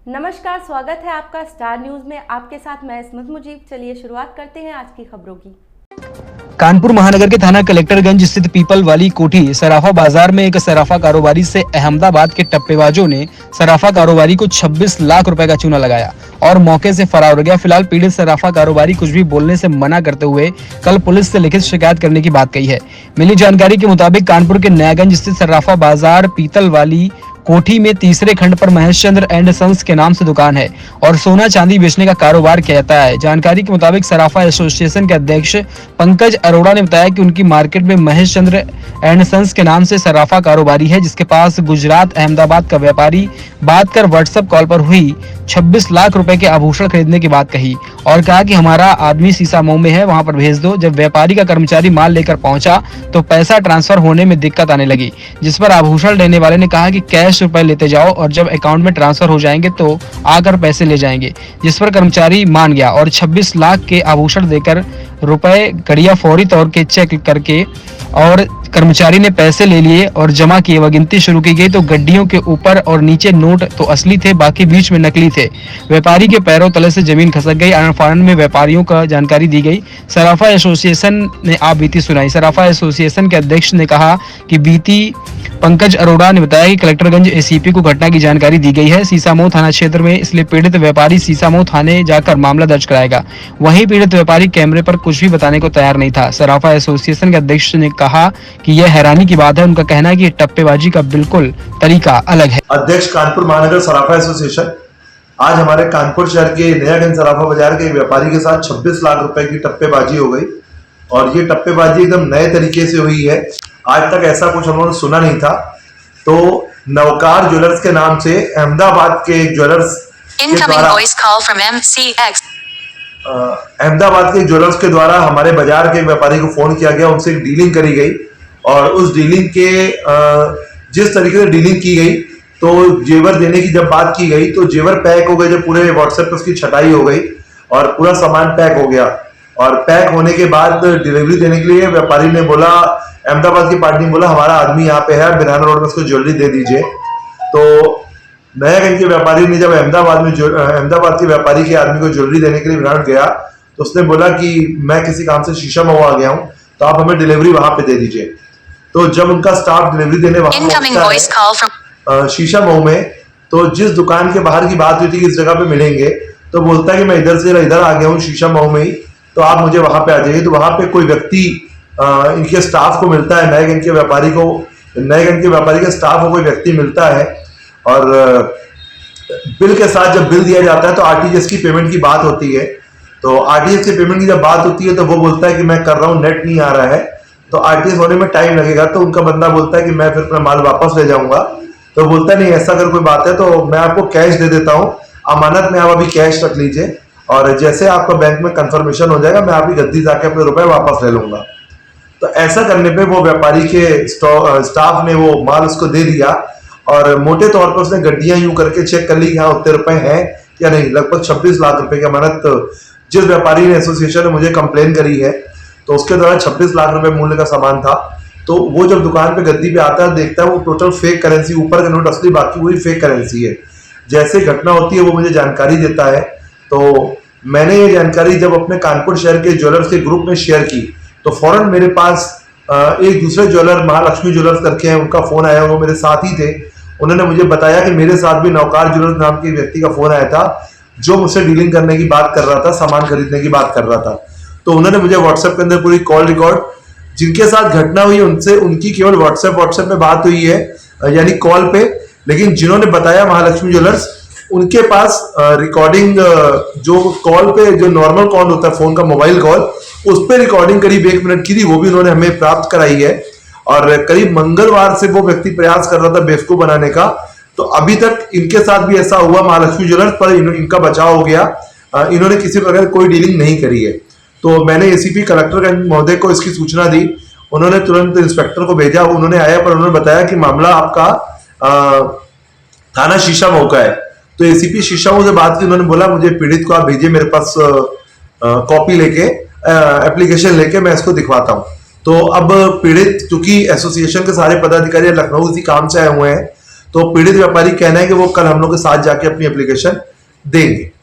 नमस्कार, स्वागत है आपका स्टार न्यूज में। आपके साथ मैं इस्मत मुजीब। चलिए शुरुआत करते हैं आज की खबरों की। कानपुर महानगर के थाना कलेक्टरगंज स्थित पीपल वाली कोठी सराफा बाजार में एक सराफा कारोबारी से अहमदाबाद के टप्पेबाजों ने सराफा कारोबारी को 26 लाख रुपए का चूना लगाया और मौके से फरार हो गया। फिलहाल पीड़ित सराफा कारोबारी कुछ भी बोलने से मना करते हुए कल पुलिस से लिखित शिकायत करने की बात कही है। मिली जानकारी के मुताबिक कानपुर के नयागंज स्थित सराफा बाजार पीतल वाली कोठी में तीसरे खंड पर महेश चंद्र एंड सन्स के नाम से दुकान है और सोना चांदी बेचने का कारोबार किया जाता है। जानकारी के मुताबिक सराफा एसोसिएशन के अध्यक्ष पंकज अरोड़ा ने बताया कि उनकी मार्केट में महेश चंद्र एंड सन्स के नाम से सराफा कारोबारी है, जिसके पास गुजरात अहमदाबाद का व्यापारी बात कर व्हाट्सएप कॉल पर हुई 26 लाख रुपए के आभूषण खरीदने की बात कही और कहा कि हमारा आदमी सीसा मऊ में है, वहां पर भेज दो। जब व्यापारी का कर्मचारी माल लेकर पहुंचा तो पैसा ट्रांसफर होने में दिक्कत आने लगी, जिस पर आभूषण लेने वाले ने कहा कि कैश रुपए लेते जाओ और जब अकाउंट में ट्रांसफर हो जाएंगे तो आकर पैसे ले जाएंगे, जिस पर कर्मचारी मान गया और 26 लाख के आभूषण देकर रुपए कड़िया फौरी तौर के चेक करके और कर्मचारी ने पैसे ले लिए और जमा किए। वह गिनती शुरू की गई तो गड्डियों के ऊपर और नीचे नोट तो असली थे, बाकी बीच में नकली थे। व्यापारी के पैरों तले से जमीन खसक गई। आनन फानन में व्यापारियों का जानकारी दी गई। सराफा एसोसिएशन ने आप बीती सुनाई। सराफा एसोसिएशन के अध्यक्ष ने कहा कि बीती पंकज अरोड़ा ने बताया कि कलेक्टरगंज एसीपी को घटना की जानकारी दी गई है सीसामऊ थाना क्षेत्र में, इसलिए पीड़ित व्यापारी सीसामऊ थाने जाकर मामला दर्ज कराएगा। वहीं पीड़ित व्यापारी कैमरे पर कुछ भी बताने को तैयार नहीं था। सराफा एसोसिएशन के अध्यक्ष ने कहा कि यह हैरानी की बात है। उनका कहना है कि टप्पेबाजी का बिल्कुल तरीका अलग है। अध्यक्ष कानपुर महानगर सराफा एसोसिएशन आज हमारे कानपुर शहर के नयागंज सराफा बाजार के व्यापारी के साथ 26 लाख रुपए की टप्पेबाजी हो गई और ये टप्पेबाजी एकदम नए तरीके से हुई है। आज तक ऐसा कुछ हम लोगों ने सुना नहीं था। तो नवकार ज्वेलर्स के नाम से अहमदाबाद के ज्वेलर्स अहमदाबाद के ज्वेलर्स के द्वारा हमारे बाजार के व्यापारी को फोन किया गया, उनसे डीलिंग करी गई और उस डीलिंग के जिस तरीके से डीलिंग की गई तो जेवर देने की जब बात की गई तो जेवर पैक हो गए। जब पूरे व्हाट्सएप पर उसकी छटाई हो गई और पूरा सामान पैक हो गया और पैक होने के बाद डिलीवरी देने के लिए व्यापारी ने बोला, अहमदाबाद की पार्टी ने बोला हमारा आदमी यहाँ पे है, बिराना रोड में उसको ज्वेलरी दे दीजिए। तो नयागंज के व्यापारी ने जब अहमदाबाद के व्यापारी के आदमी को ज्वेलरी देने के लिए बिराना गया तो उसने बोला कि मैं किसी काम से शीशा मऊ आ गया हूँ, तो आप हमें डिलीवरी वहां पे दे दीजिए। तो जब उनका स्टाफ डिलीवरी देने वहां शीशा मऊ में, तो जिस दुकान के बाहर की बात हुई थी कि इस जगह पे मिलेंगे, तो बोलता है कि मैं इधर से इधर आ गया हूँ शीशा मऊ में ही, तो आप मुझे वहां पे आ जाइए। तो वहां पे कोई व्यक्ति इनके स्टाफ को मिलता है, नयागंज के व्यापारी के स्टाफ को कोई व्यक्ति मिलता है और बिल के साथ जब बिल दिया जाता है तो आरटीजीएस की पेमेंट की बात होती है। तो आरटीजीएस की पेमेंट की जब बात होती है तो वो बोलता है कि मैं कर रहा हूँ, नेट नहीं आ रहा है, तो आरटीजीएस होने में टाइम लगेगा। तो उनका बंदा बोलता है कि मैं फिर अपना माल वापस ले जाऊंगा। तो बोलता नहीं, ऐसा अगर कोई बात है तो मैं आपको कैश दे देता हूँ, अमानत में आप अभी कैश रख लीजिए और जैसे आपका बैंक में कंफर्मेशन हो जाएगा मैं आपकी गद्दी जाके अपने रुपए वापस ले लूंगा। तो ऐसा करने पे वो व्यापारी के स्टाफ ने वो माल उसको दे दिया और मोटे तौर पर उसने गड्डियां यूं करके चेक कर ली कि हाँ उतने रुपए हैं या नहीं। लगभग 26 लाख रुपए की अमानत जिस व्यापारी ने एसोसिएशन ने मुझे कंप्लेन करी है तो उसके द्वारा 26 लाख रुपए मूल्य का सामान था। तो वो जब दुकान पे गद्दी पे आता है देखता है वो टोटल फेक करेंसी, ऊपर का नोट असली, बाकी वही फेक करेंसी है। जैसे घटना होती है वो मुझे जानकारी देता है। तो मैंने ये जानकारी जब अपने कानपुर शहर के ज्वेलर्स के ग्रुप में शेयर की तो फौरन मेरे पास एक दूसरे ज्वेलर महालक्ष्मी ज्वेलर्स करके हैं, उनका फोन आया, वो मेरे साथ ही थे। उन्होंने मुझे बताया कि मेरे साथ भी नवकार ज्वेलर्स नाम के व्यक्ति का फोन आया था जो मुझसे डीलिंग करने की बात कर रहा था, सामान खरीदने की बात कर रहा था। तो उन्होंने मुझे व्हाट्सएप के अंदर पूरी कॉल रिकॉर्ड, जिनके साथ घटना हुई उनसे उनकी केवल व्हाट्सएप में बात हुई है, यानी कॉल पे, लेकिन जिन्होंने बताया महालक्ष्मी ज्वेलर्स उनके पास रिकॉर्डिंग जो कॉल पे जो नॉर्मल कॉल होता है फोन का, मोबाइल कॉल, उस पर रिकॉर्डिंग करीब 1 मिनट की थी, वो भी उन्होंने हमें प्राप्त कराई है। और करीब मंगलवार से वो व्यक्ति प्रयास कर रहा था बेवकूफ बनाने का। तो अभी तक इनके साथ भी ऐसा हुआ महालक्ष्मी ज्वेलर्स पर इनका बचाव हो गया। इन्होंने किसी प्रकार कोई डीलिंग नहीं करी है। तो मैंने एसीपी कलेक्टरगंज महोदय को इसकी सूचना दी, उन्होंने तुरंत इंस्पेक्टर को भेजा, उन्होंने आया पर उन्होंने बताया कि मामला आपका थाना शीशा मऊ का है। तो एसीपी शीशा मऊ से बात की, उन्होंने बोला मुझे पीड़ित को आप भेजिए मेरे पास कॉपी लेके, एप्लीकेशन लेके, मैं इसको दिखवाता हूँ। तो अब पीड़ित, चूंकि एसोसिएशन के सारे पदाधिकारी लखनऊ इसी काम से आए हुए हैं, तो पीड़ित व्यापारी कहना है कि वो कल हम लोग के साथ जाके अपनी एप्लीकेशन देंगे।